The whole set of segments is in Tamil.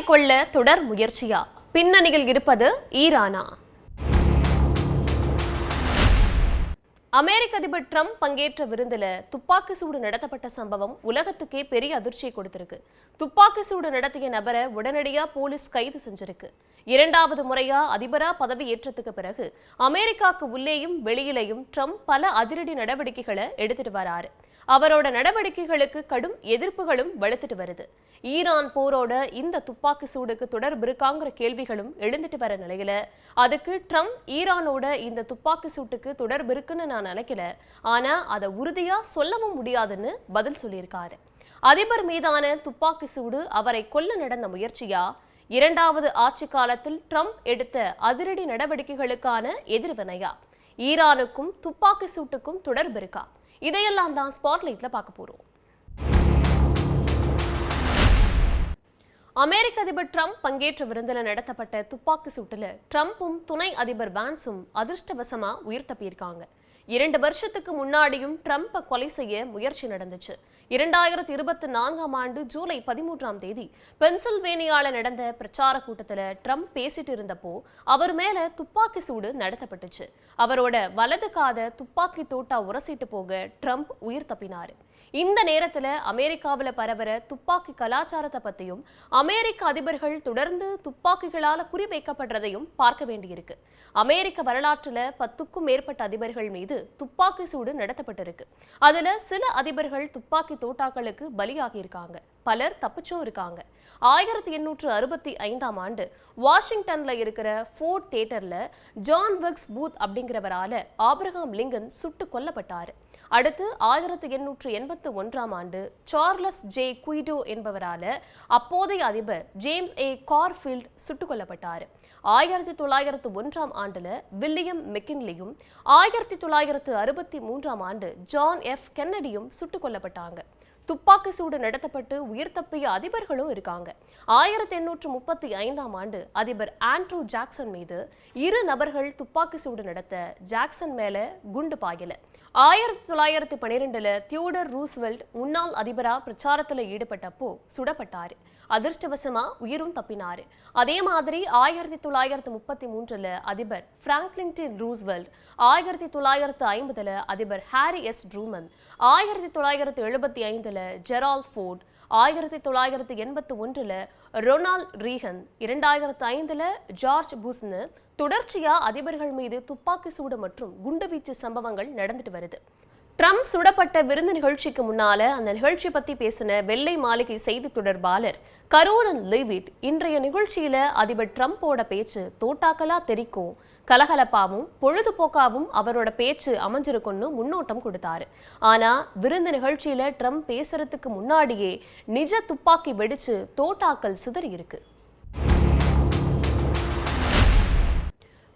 கொள்ள தொடர் முயற்சியா? பின்னணியில் இருப்பது ஈரானா? அமெரிக்க அதிபர் ட்ரம்ப் பங்கேற்ற விருந்துல துப்பாக்கி சூடு நடத்தப்பட்ட சம்பவம் உலகத்துக்கே பெரிய அதிர்ச்சியை கொடுத்திருக்கு. துப்பாக்கி சூடு நடத்திய நபரை உடனடியா போலீஸ் கைது செஞ்சிருக்கு. இரண்டாவது முறையா அதிபரா பதவி ஏற்றத்துக்கு பிறகு அமெரிக்காவுக்கு உள்ளேயும் வெளியிலேயும் ட்ரம்ப் பல அதிரடி நடவடிக்கைகளை எடுத்துட்டு வராரு. அவரோட நடவடிக்கைகளுக்கு கடும் எதிர்ப்புகளும் வலுத்துட்டு வருது. ஈரான் போரோட இந்த துப்பாக்கி சூடுக்கு தொடர்பு இருக்காங்கிற கேள்விகளும் எழுந்துட்டு வர நிலையில அதுக்கு ட்ரம்ப் ஈரானோட இந்த துப்பாக்கி சூட்டுக்கு தொடர்பு இருக்குன்னு நான் நினைக்கல, ஆனா அதை உறுதியா சொல்லவும் முடியாதுன்னு பதில் சொல்லியிருக்காரு. அதிபர் மீதான துப்பாக்கி சூடு அவரை கொல்ல நடந்த முயற்சியா, இரண்டாவது ஆட்சி காலத்தில் ட்ரம்ப் எடுத்த அதிரடி நடவடிக்கைகளுக்கான எதிர்வினையா, ஈரானுக்கும் துப்பாக்கி சூட்டுக்கும் தொடர்பு இருக்கா? இதையெல்லாம் தான் ஸ்பாட்லைட்ல பார்க்க போறோம். அமெரிக்க அதிபர் ட்ரம்ப் பங்கேற்ற விருந்தில் நடத்தப்பட்ட துப்பாக்கி சூட்டுல ட்ரம்ப்பும் துணை அதிபர் வான்ஸும் அதிர்ஷ்டவசமா உயிர் தப்பியிருக்காங்க. 2 வருஷத்துக்கு முன்னாடியும் ட்ரம்பை கொலை செய்ய முயற்சி நடந்துச்சு. 2024ஆம் ஆண்டு ஜூலை 13ஆம் தேதி பென்சில்வேனியால நடந்த பிரச்சார கூட்டத்துல ட்ரம்ப் பேசிட்டு இருந்தப்போ அவர் மேல துப்பாக்கி சூடு நடத்தப்பட்டுச்சு. அவரோட வலது காதை துப்பாக்கி தோட்டா உரசிட்டு போக ட்ரம்ப் உயிர் தப்பினாரு. இந்த நேரத்துல அமெரிக்காவில் பரவற துப்பாக்கி கலாச்சாரத்தை பத்தியும் அமெரிக்க அதிபர்கள் தொடர்ந்து துப்பாக்கிகளால குறிவைக்கப்படுறதையும் பார்க்க வேண்டியிருக்கு. அமெரிக்க வரலாற்றுல 10க்கும் மேற்பட்ட அதிபர்கள் மீது துப்பாக்கி சூடு நடத்தப்பட்டிருக்கு. அதுல சில அதிபர்கள் துப்பாக்கி தோட்டாக்களுக்கு பலியாகி இருக்காங்க, பலர் தப்பிச்சும் இருக்காங்க. 1865ஆம் ஆண்டு வாஷிங்டன்ல இருக்கிற ஃபோர்ட் தியேட்டர்ல ஜான் விக்ஸ் பூத் அப்படிங்கிறவரால ஆபிரகாம் லிங்கன் சுட்டு கொல்லப்பட்டாரு. அடுத்து 1881ஆம் ஆண்டு சார்லஸ் ஜே குயிடோ என்பவரால அப்போதைய அதிபர் ஜேம்ஸ் ஏ கார்ஃபீல்ட் சுட்டுக் கொல்லப்பட்டார். 1901ஆம் ஆண்டுல வில்லியம் மெக்கின்லியும் 1963ஆம் ஆண்டு ஜான் எஃப் கென்னடியும் சுட்டுக் கொல்லப்பட்டாங்க. துப்பாக்கி சூடு நடத்தப்பட்டு உயிர் தப்பிய அதிபர்களும் இருக்காங்க. 1835ஆம் ஆண்டு அதிபர் ஆண்ட்ரூ ஜாக்சன் மீது 2 நபர்கள் துப்பாக்கி சூடு நடத்த ஜாக்சன் மேல குண்டு பாயல. 1912ல தியோடர் ரூஸ்வெல்ட் முன்னாள் அதிபரா பிரச்சாரத்துல ஈடுபட்டப்போ சுடப்பட்டாரு. அதிர்ஷ்டவசமா உயிரும் தப்பினாரு. அதே மாதிரி 1933ல அதிபர் பிராங்க்லின் டி ரூஸ்வெல்ட், 1950ல அதிபர் ஹாரி எஸ் ட்ரூமன், 1975ல ஜெரால்ட் ஃபோர்ட், 1981ல ரொனால்ட் ரீகன், 2005ல ஜார்ஜ் புஷ்னு தொடர்ச்சியா அதிபர்கள் மீது துப்பாக்கி சூடு மற்றும் குண்டுவீச்சு சம்பவங்கள் நடந்துட்டு வருது. ட்ரம்ப் சுடப்பட்ட விருந்து நிகழ்ச்சிக்கு முன்னால அந்த நிகழ்ச்சி பத்தி பேசின வெள்ளை மாளிகை செய்தி தொடர்பாளர் கரோலன் லீவிட் இன்றைய நிகழ்ச்சியில அதிபர் ட்ரம்போட பேச்சு தோட்டாக்கலா தெரிக்கும், கலகலப்பாவும் பொழுதுபோக்காவும் அவரோட பேச்சு அமைஞ்சிருக்கும்னு முன்னோட்டம் கொடுத்தாரு. ஆனா விருந்து நிகழ்ச்சியில ட்ரம்ப் பேசுறதுக்கு முன்னாடியே நிஜ துப்பாக்கி வெடிச்சு தோட்டாக்கள் சிதறி இருக்கு.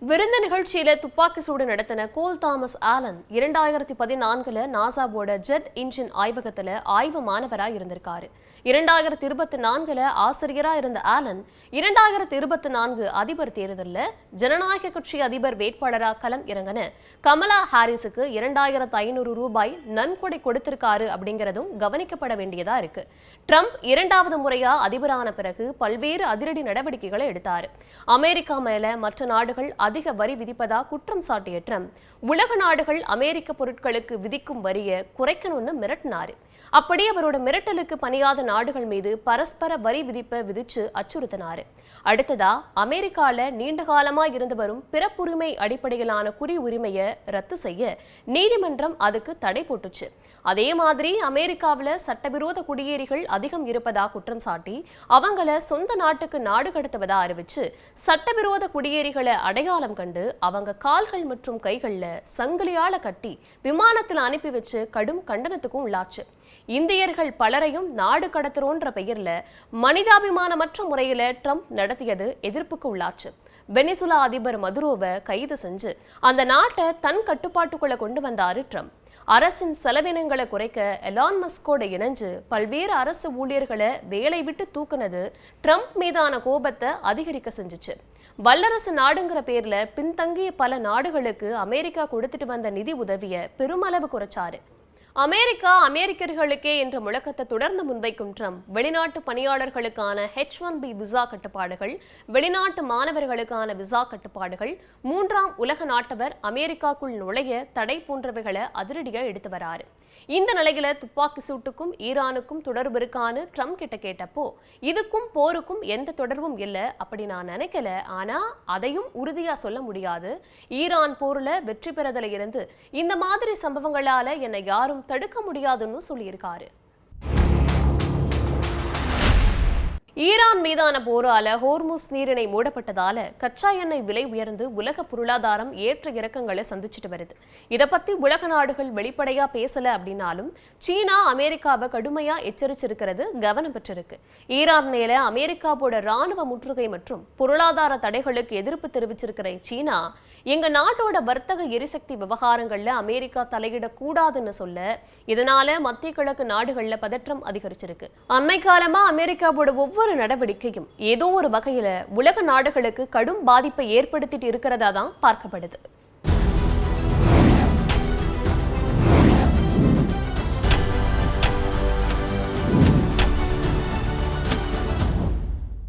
விருந்து நிகழ்ச்சியில துப்பாக்கி சூடு நடத்தின கோல் தாமஸ் ஆலன் 2014ல நாசாவோட ஜெட் இன்ஜின் ஆய்வகத்துல ஆய்வு மாணவரா இருந்திருக்காரு. 2024ல ஆசிரியரா இருந்த ஆலன் 2024 அதிபர் தேர்தலில் ஜனநாயக கட்சி அதிபர் வேட்பாளரா களம் இறங்கின கமலா ஹாரிஸுக்கு 2500 ரூபாய் நன்கொடை கொடுத்திருக்காரு அப்படிங்கிறதும் கவனிக்கப்பட வேண்டியதா இருக்கு. ட்ரம்ப் 2வது முறையா அதிபரான பிறகு பல்வேறு அதிரடி நடவடிக்கைகளை எடுத்தாரு. அமெரிக்கா மேல மற்ற நாடுகள் அதிக வரி விதிப்பதா குற்றம் சாட்டிய ட்ரம்ப் உலக நாடுகள் அமெரிக்க பொருட்களுக்கு விதிக்கும் வரியை குறைக்கணும்னு மிரட்டினாரு. அப்படி அவரோட மிரட்டலுக்கு பணியாத நாடுகள் மீது பரஸ்பர வரி விதிப்பை விதிச்சு அச்சுறுத்தினாரு. அடுத்ததா அமெரிக்கால நீண்ட காலமா இருந்து வரும் பிறப்புரிமை அடிப்படையிலான குடி உரிமையை ரத்து செய்ய நீதிமன்றம் அதுக்கு தடை போட்டுச்சு. அதே மாதிரி அமெரிக்காவில் சட்டவிரோத குடியேறிகள் அதிகம் இருப்பதா குற்றம் சாட்டி அவங்கள சொந்த நாட்டுக்கு நாடு கடத்துவதா அறிவிச்சு சட்டவிரோத குடியேறிகளை அடையாளம் கண்டு அவங்க கால்கள் மற்றும் கைகள்ல சங்கிலியால கட்டி விமானத்தில் அனுப்பி வச்சு கடும் கண்டனத்துக்கும் உள்ளாச்சு. இந்தியர்கள் பலரையும் நாடு கடத்துறோன்ற பெயர்ல மனிதாபிமானமற்ற முறையில ட்ரம்ப் நடத்தியது எதிர்ப்புக்கு உள்ளாச்சு. வெனிசுலா அதிபர் மதுரோவை கைது செஞ்சு அந்த நாட்டை தன் கட்டுப்பாட்டுக்குள்ள கொண்டு வந்தாரு ட்ரம்ப். அரசின் செலவினங்களை குறைக்க எலான் மஸ்கோட இணைஞ்சு பல்வேறு அரசு ஊழியர்களை வேலை விட்டு தூக்குனது ட்ரம்ப் மீதான கோபத்தை அதிகரிக்க செஞ்சுச்சு. வல்லரசு நாடுங்கிற பேர்ல பின்தங்கிய பல நாடுகளுக்கு அமெரிக்கா கொடுத்துட்டு வந்த நிதி உதவியை பெருமளவு குறைச்சாரு. அமெரிக்கர்களுக்கே என்ற முழக்கத்தை தொடர்ந்து முன்வைக்கும் ட்ரம்ப் வெளிநாட்டு பணியாளர்களுக்கான H-1B விசா கட்டுப்பாடுகள், வெளிநாட்டு மாணவர்களுக்கான விசா கட்டுப்பாடுகள், மூன்றாம் உலக நாட்டவர் அமெரிக்காக்குள் நுழைய தடை போன்றவைகளை அதிரடியாக எடுத்து வராரு. இந்த நிலையில துப்பாக்கி சூட்டுக்கும் ஈரானுக்கும் தொடர்பு இருக்கான்னு ட்ரம்ப் கிட்ட கேட்டப்போ இதுக்கும் போருக்கும் எந்த தொடர்பும் இல்லை அப்படி நான் நினைக்கல, ஆனா அதையும் உறுதியா சொல்ல முடியாது. ஈரான் போர்ல வெற்றி பெறதுல இருந்து இந்த மாதிரி சம்பவங்களால என்னை யாரும் தடுக்க முடியாதுன்னு சொல்லியிருக்காரு. ஈரான் மீதான போரால ஹோர்முஸ் நீரிணை மூடப்பட்டதால கச்சா எண்ணெய் விலை உயர்ந்து உலக பொருளாதாரம் ஏற்ற இறக்கங்களை சந்திச்சுட்டு வருது. இதை பத்தி உலக நாடுகள் வெளிப்படையா பேசல அப்படின்னாலும் சீனா அமெரிக்காவை கடுமையா எச்சரிச்சிருக்கிறது கவனம் பெற்றிருக்கு. ஈரான் மேல அமெரிக்காவோட ராணுவ முற்றுகை மற்றும் பொருளாதார தடைகளுக்கு எதிர்ப்பு தெரிவிச்சிருக்கிற சீனா எங்க நாட்டோட வர்த்தக எரிசக்தி விவகாரங்கள்ல அமெரிக்கா தலையிடக்கூடாதுன்னு சொல்ல, இதனால மத்திய கிழக்கு நாடுகள்ல பதற்றம் அதிகரிச்சிருக்கு. அண்மை காலமா அமெரிக்காவோட ஒவ்வொரு நடவடிக்கையும் ஏதோ ஒரு வகையில உலக நாடுகளுக்கு கடும் பாதிப்பை ஏற்படுத்திட்டு இருக்கிறதா தான் பார்க்கப்படுது.